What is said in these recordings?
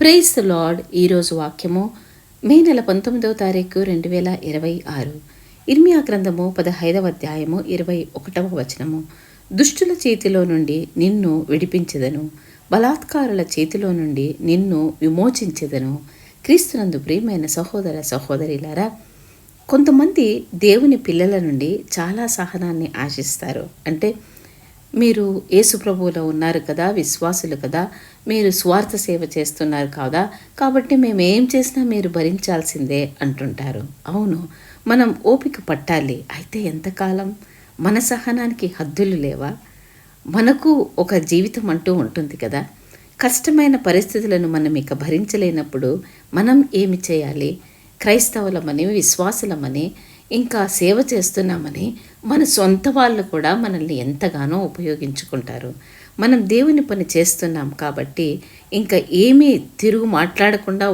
Praise the lord. ఈరోజు వాక్యము మే నెల 19వ తారీఖు 2026. ఇర్మియా గ్రంథము 15వ అధ్యాయము 21వ వచనము. దుష్టుల చేతిలో నుండి నిన్ను విడిపించెదను, బలాత్కారుల చేతిలో నుండి నిన్ను విమోచించెదను. క్రీస్తునందు ప్రియమైన సహోదర సహోదరిలారా, కొంతమంది దేవుని పిల్లల నుండి చాలా సహనాన్ని ఆశిస్తారు. అంటే మీరు యేసు ప్రభువులో ఉన్నారు కదా, విశ్వాసులు కదా, మీరు స్వార్థ సేవ చేస్తున్నారు కదా, కాబట్టి మేము ఏం చేసినా మీరు భరించాల్సిందే అంటుంటారు. అవును, మనం ఓపిక పట్టాలి. అయితే ఎంతకాలం? మన సహనానికి హద్దులు లేవా? మనకు ఒక జీవితం అంటూ ఉంటుంది కదా. కష్టమైన పరిస్థితులను మనం ఇక భరించలేనప్పుడు మనం ఏమి చేయాలి? క్రైస్తవులమని, విశ్వాసులమని, ఇంకా సేవ చేస్తున్నామని మన సొంత వాళ్ళు కూడా మనల్ని ఎంతగానో ఉపయోగించుకుంటారు. మనం దేవుని పని చేస్తున్నాం కాబట్టి ఇంకా ఏమీ తిరుగు మాట్లాడకుండా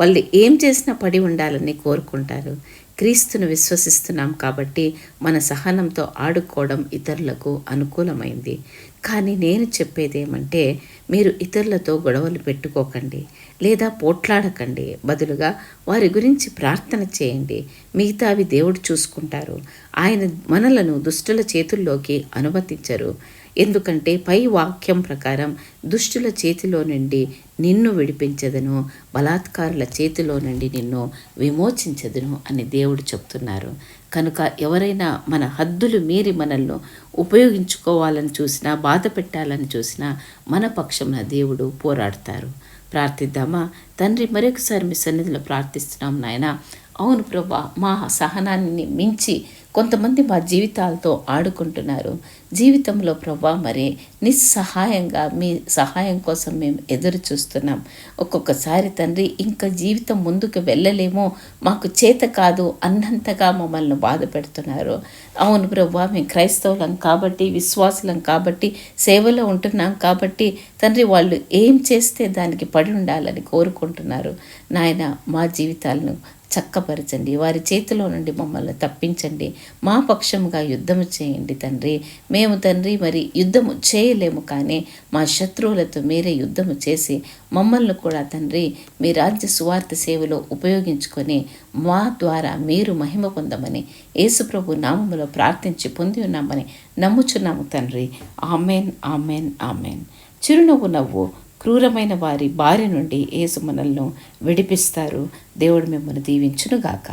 వాళ్ళు ఏం చేసినా పడి ఉండాలని కోరుకుంటారు. క్రీస్తును విశ్వసిస్తున్నాం కాబట్టి మన సహనంతో ఆడుకోవడం ఇతరులకు అనుకూలమైంది. కానీ నేను చెప్పేది ఏమంటే, మీరు ఇతరులతో గొడవలు పెట్టుకోకండి, లేదా పోట్లాడకండి. బదులుగా వారి గురించి ప్రార్థన చేయండి. మిగతావి దేవుడు చూసుకుంటారు. ఆయన మనలను దుష్టుల చేతుల్లోకి అనుమతించరు. ఎందుకంటే పై వాక్యం ప్రకారం దుష్టుల చేతిలో నుండి నిన్ను విడిపించదను, బలాత్కారుల చేతిలో నుండి నిన్ను విమోచించదను అని దేవుడు చెప్తున్నారు. కనుక ఎవరైనా మన హద్దులు మీరి మనల్ని ఉపయోగించుకోవాలని చూసినా, బాధ పెట్టాలని చూసినా మన పక్షంన దేవుడు పోరాడతారు. ప్రార్థిద్దామా? తండ్రి, మరొకసారి మీ సన్నిధిలో ప్రార్థిస్తున్నాం నాయన. అవును ప్రభా, మా సహనాన్ని మించి కొంతమంది మా జీవితాలతో ఆడుకుంటున్నారు. జీవితంలో ప్రభా మరి నిస్సహాయంగా మీ సహాయం కోసం మేము ఎదురు చూస్తున్నాం. ఒక్కొక్కసారి తండ్రి ఇంకా జీవితం ముందుకు వెళ్ళలేమో, మాకు చేత కాదు అన్నంతగా మమ్మల్ని బాధ పెడుతున్నారు. అవును ప్రభా, మేము క్రైస్తవులం కాబట్టి, విశ్వాసులం కాబట్టి, సేవలో ఉంటున్నాం కాబట్టి తండ్రి వాళ్ళు ఏం చేస్తే దానికి పడి ఉండాలని కోరుకుంటున్నారు. నాయన, మా జీవితాలను చక్కపరచండి. వారి చేతిలో నుండి మమ్మల్ని తప్పించండి. మా పక్షముగా యుద్ధము చేయండి తండ్రి. మేము తండ్రి మరి యుద్ధము చేయలేము, కానీ మా శత్రువులతో మీరే యుద్ధము చేసి మమ్మల్ని కూడా తండ్రి మీ రాజ్య సువార్త సేవలో ఉపయోగించుకొని మా ద్వారా మీరు మహిమ పొందమని యేసుప్రభు నామములో ప్రార్థించి పొంది ఉన్నామని నమ్ముచున్నాము తండ్రి. Amen, amen, amen. చిరునవ్వు నవ్వు. క్రూరమైన వారి బారి నుండి యేసు మనల్ని విడిపిస్తారు. దేవుడు మిమ్మల్ని దీవించునుగాక.